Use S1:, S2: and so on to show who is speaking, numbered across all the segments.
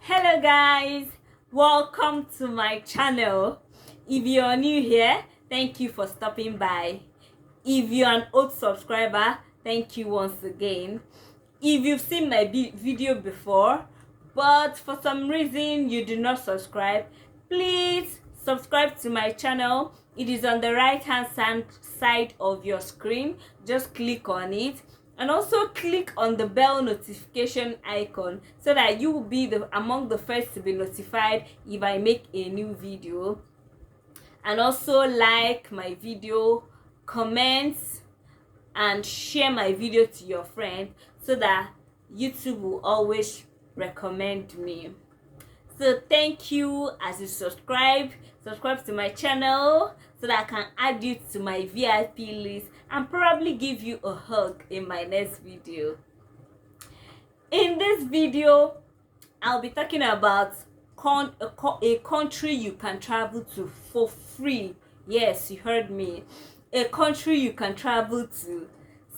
S1: Hello guys, welcome to my channel. If you're new here, thank you for stopping by. If you're an old subscriber, thank you once again. If you've seen my video before but for some reason you do not subscribe, please subscribe to my channel. It is on the right hand side of your screen. Just click on it and also click on the bell notification icon so that you will be among the first to be notified if I make a new video. And also like my video, comment and share my video to your friend so that YouTube will always recommend me. So thank you as you subscribe to my channel so that I can add you to my VIP list and probably give you a hug in my next video. In this video, I'll be talking about a country you can travel to for free. Yes, you heard me. A country you can travel to,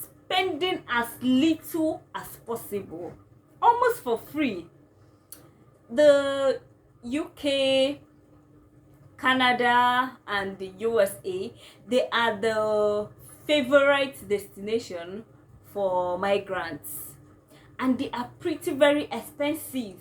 S1: spending as little as possible, almost for free. The UK, Canada, and the USA, they are the favorite destination for migrants, and they are very expensive.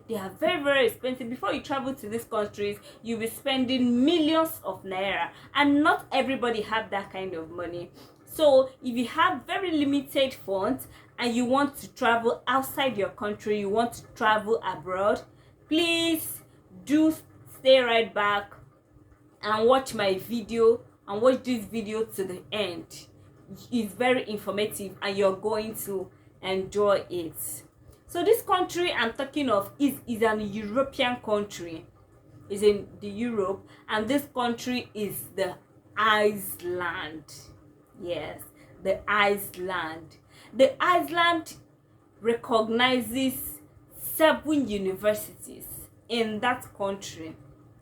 S1: They are very expensive. Before you travel to these countries, you'll be spending millions of naira, and not everybody have that kind of money. So if you have very limited funds and you want to travel outside your country, you want to travel abroad, please do stay right back and watch my video and watch this video to the end. It's very informative and you're going to enjoy it. So this country I'm talking of is an European country. It's in the Europe, and this country is the Iceland. Yes, the Iceland. The Iceland recognizes 7 universities in that country.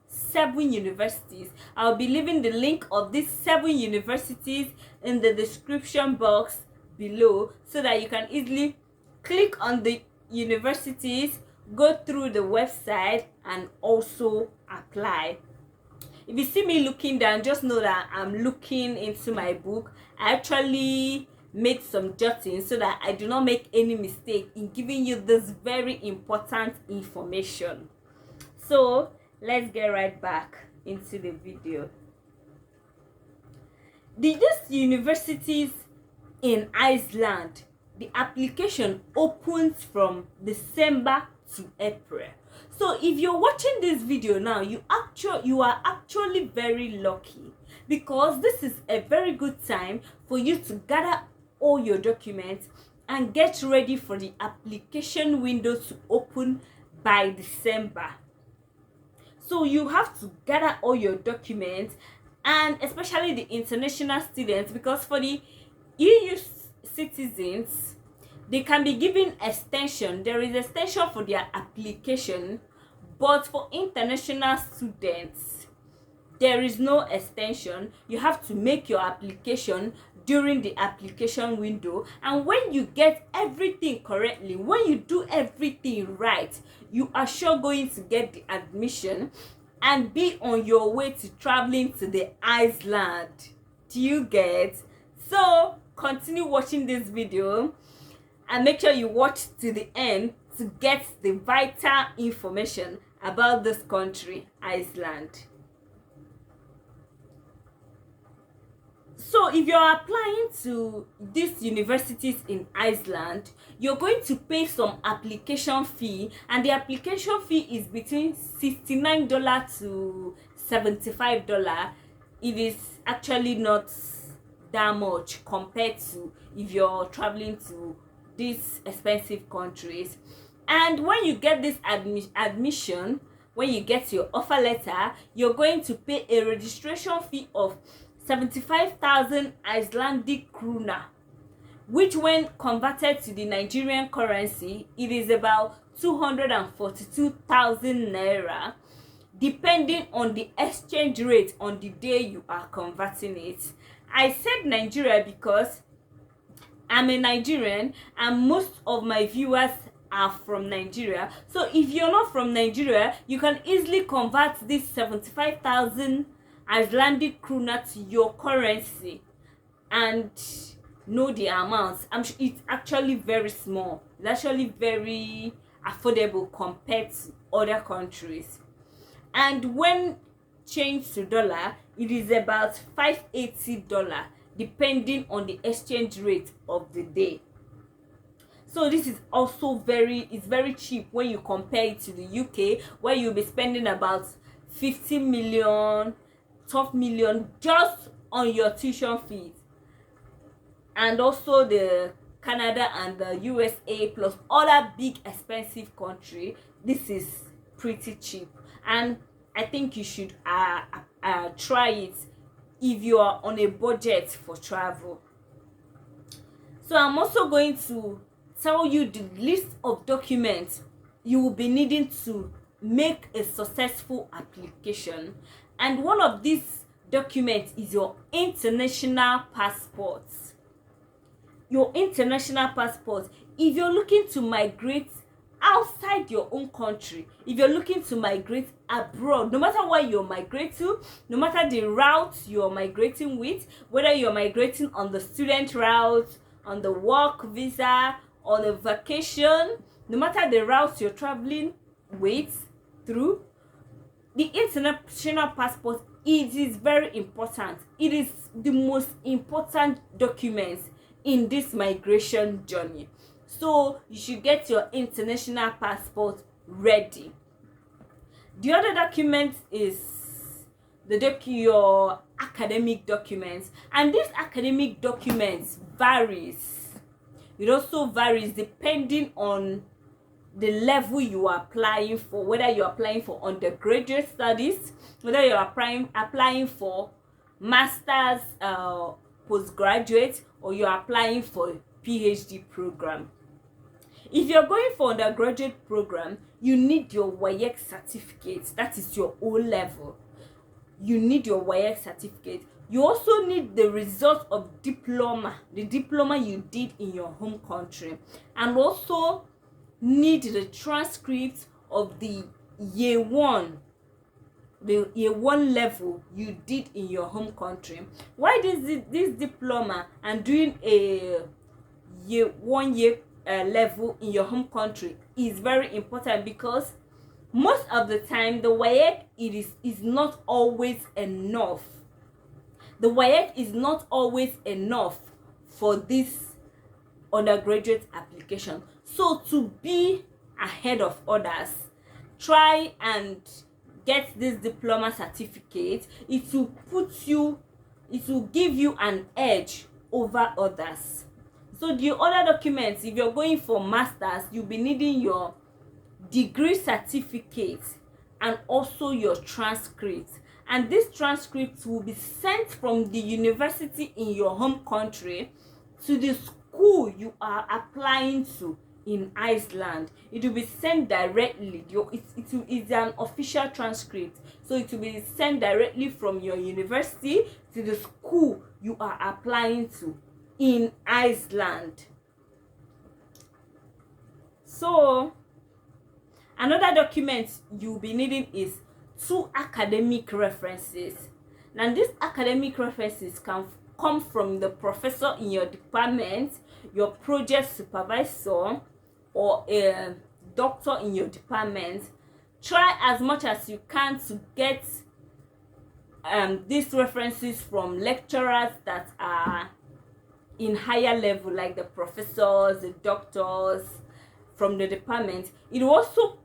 S1: 7 universities. I'll be leaving the link of these 7 universities in the description box below so that you can easily click on the universities, go through the website, and also apply. If you see me looking down, just know that I'm looking into my book. I actually made some jottings so that I do not make any mistake in giving you this very important information. So let's get right back into the video. These universities in Iceland, the application opens from December to April. So if you're watching this video now, you are actually very lucky, because this is a very good time for you to gather all your documents and get ready for the application window to open by December. So you have to gather all your documents, and especially the international students, because for the EU citizens, they can be given extension. There is extension for their application, but for international students, there is no extension. You have to make your application during the application window, and when you get everything correctly, when you do everything right, you are sure going to get the admission and be on your way to traveling to the Iceland. Do you get? So continue watching this video and make sure you watch to the end to get the vital information about this country, Iceland. So if you're applying to these universities in Iceland, you're going to pay some application fee, and the application fee is between $69 to $75. It is actually not that much compared to if you're traveling to these expensive countries. And when you get this admission, when you get your offer letter, you're going to pay a registration fee of 75,000 Icelandic krona, which when converted to the Nigerian currency, it is about 242,000 naira, depending on the exchange rate on the day you are converting it. I said Nigeria because I'm a Nigerian and most of my viewers are from Nigeria. So if you're not from Nigeria, you can easily convert this 75,000 Icelandic krona to your currency and know the amount. It's actually very small. It's actually very affordable compared to other countries. And when changed to dollar, it is about $580 depending on the exchange rate of the day. So this is also very cheap when you compare it to the UK, where you'll be spending about 50 million, 12 million just on your tuition fees. And also the Canada and the USA plus other big expensive country, this is pretty cheap. And I think you should try it if you are on a budget for travel. So I'm also going to tell you the list of documents you will be needing to make a successful application. And one of these documents is your international passport. Your international passport. If you're looking to migrate outside your own country, if you're looking to migrate abroad, no matter where you're migrating to, no matter the route you're migrating with, whether you're migrating on the student route, on the work visa, on a vacation, no matter the route you're traveling with through, the international passport, it is very important. It is the most important document in this migration journey. So you should get your international passport ready. The other document is your academic documents, and these academic documents varies. It also varies depending on the level you are applying for, whether you're applying for undergraduate studies, whether you're applying for master's, postgraduate, or you're applying for PhD program. If you're going for undergraduate program, you need your WAEC certificate. That is your O level. You need your WAEC certificate. You also need the result of diploma, the diploma you did in your home country, and also need the transcript of the year one level you did in your home country. Why this diploma and doing a year level in your home country is very important? Because most of the time the WAEC is not always enough. The WAEC is not always enough for this undergraduate application. So to be ahead of others, try and get this diploma certificate. It will give you an edge over others. So the other documents, if you're going for masters, you'll be needing your degree certificate and also your transcript. And this transcript will be sent from the university in your home country to the school you are applying to in Iceland. It will be sent directly. It's an official transcript, so it will be sent directly from your university to the school you are applying to in Iceland. So another document you'll be needing is 2 academic references. Now these academic references can come from the professor in your department, your project supervisor, or a doctor in your department. Try as much as you can to get these references from lecturers that are in higher level, like the professors, the doctors from the department. It will also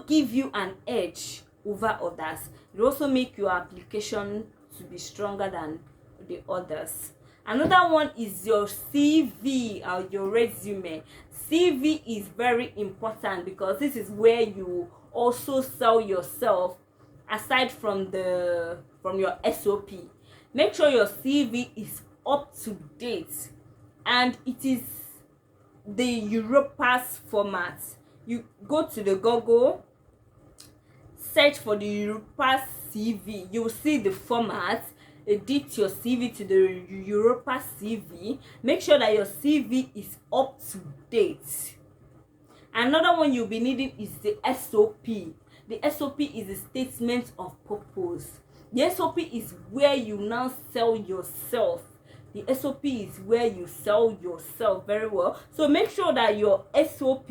S1: give you an edge over others. It will also make your application to be stronger than the others. Another one is your CV or your resume. CV is very important because this is where you also sell yourself aside from your SOP. Make sure your CV is up to date and it is the Europass format. You go to the Google, search for the Europass CV. You will see the format. edit your CV to the Europa CV. Make sure that your CV is up to date. Another one you'll be needing is the SOP. The SOP is a statement of purpose. The SOP is where you now sell yourself. The SOP is where you sell yourself very well. So make sure that your SOP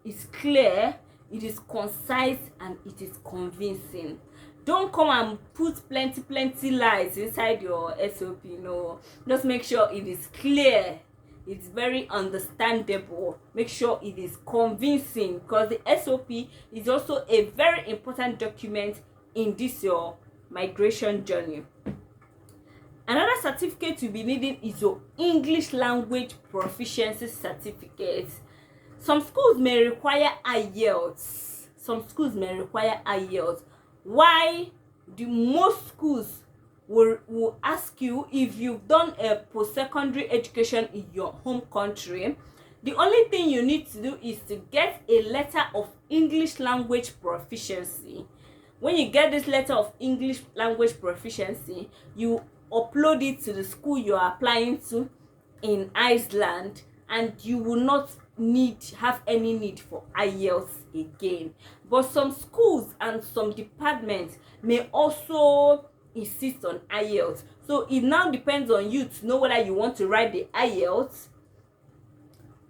S1: is clear, it is concise, and it is convincing. Don't come and put plenty lies inside your SOP. No, just make sure it is clear, it's very understandable. Make sure it is convincing, because the SOP is also a very important document in this your migration journey. Another certificate you'll be needing is your English language proficiency certificate. Some schools may require IELTS. Why? The most schools will ask you if you've done a post-secondary education in your home country. The only thing you need to do is to get a letter of English language proficiency. When you get this letter of English language proficiency, you upload it to the school you are applying to in Iceland, and you will not have any need for IELTS again. But some schools and some departments may also insist on IELTS. So it now depends on you to know whether you want to write the IELTS.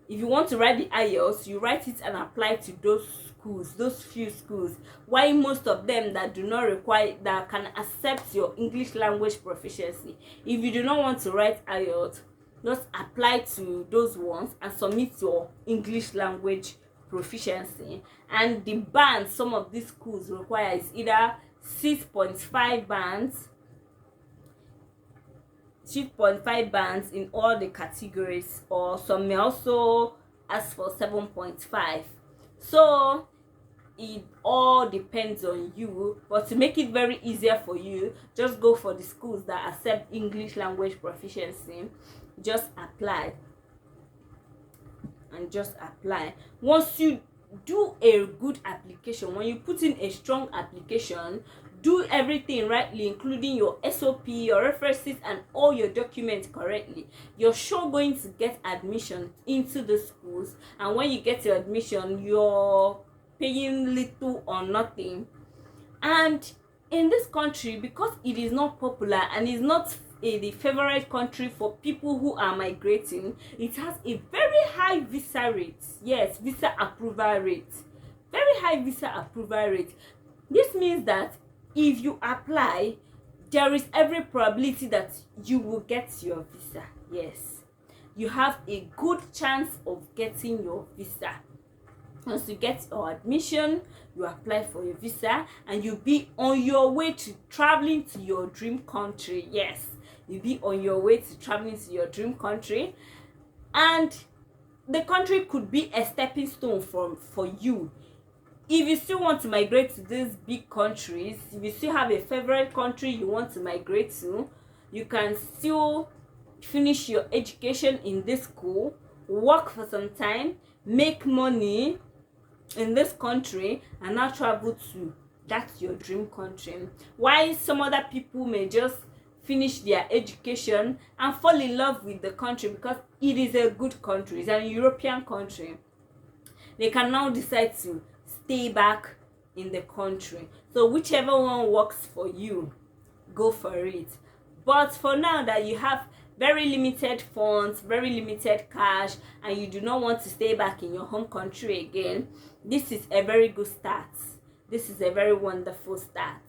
S1: If you want to write the IELTS, you write it and apply to those schools, those few schools. Why most of them that do not require, that can accept your English language proficiency. If you do not want to write IELTS, just apply to those ones and submit your English language proficiency. And the bands some of these schools require is either 6.5 bands, 6.5 bands in all the categories, or some may also ask for 7.5. So it all depends on you, but to make it very easier for you, just go for the schools that accept English language proficiency. Just apply and just apply. Once you do a good application, when you put in a strong application, do everything rightly, including your SOP, your references, and all your documents correctly, you're sure going to get admission into the schools. And when you get your admission, you're paying little or nothing. And in this country, because it is not popular and is not the favorite country for people who are migrating, it has a very high visa rate. Yes, visa approval rate. Very high visa approval rate. This means that if you apply, there is every probability that you will get your visa. Yes, you have a good chance of getting your visa. Once you get your admission, you apply for your visa, and you'll be on your way to traveling to your dream country. Yes, you'll be on your way to traveling to your dream country, and the country could be a stepping stone for you. If you still want to migrate to these big countries, if you still have a favorite country you want to migrate to, you can still finish your education in this school, work for some time, make money in this country, and now travel to that's your dream country. While some other people may just finish their education and fall in love with the country because it is a good country, it's an European country, they can now decide to stay back in the country. So whichever one works for you, go for it. But for now that you have very limited funds, very limited cash, and you do not want to stay back in your home country again, this is a very good start. This is a very wonderful start.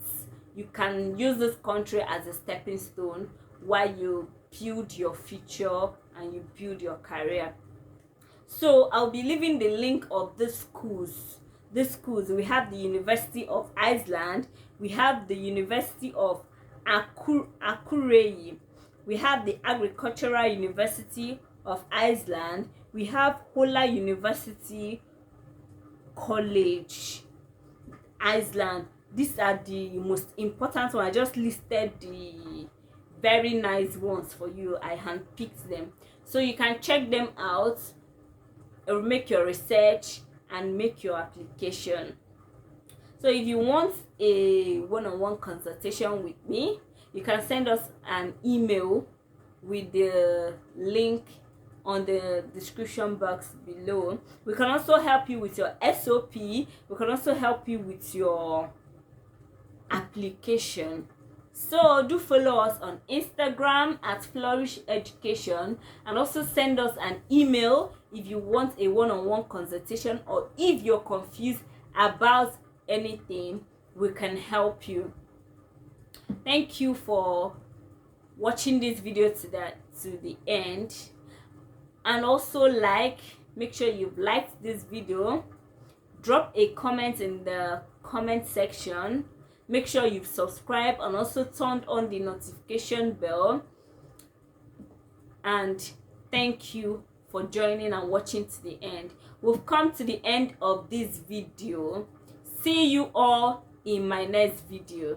S1: You can use this country as a stepping stone while you build your future and you build your career. So I'll be leaving the link of the schools. We have the University of Iceland, we have the University of Akureyi, we have the Agricultural University of Iceland, we have Holare University College, Iceland. These are the most important ones. I just listed the very nice ones for you. I handpicked them, so you can check them out, make your research, and make your application. So if you want a one-on-one consultation with me, you can send us an email with the link on the description box below. We can also help you with your SOP. We can also help you with your application. So do follow us on Instagram at Flourishheducation, and also send us an email if you want a one-on-one consultation, or if you're confused about anything, we can help you. Thank you for watching this video to the end, and also make sure you've liked this video. Drop a comment in the comment section. Make sure you've subscribed and also turned on the notification bell. And thank you for joining and watching to the end. We've come to the end of this video. See you all in my next video.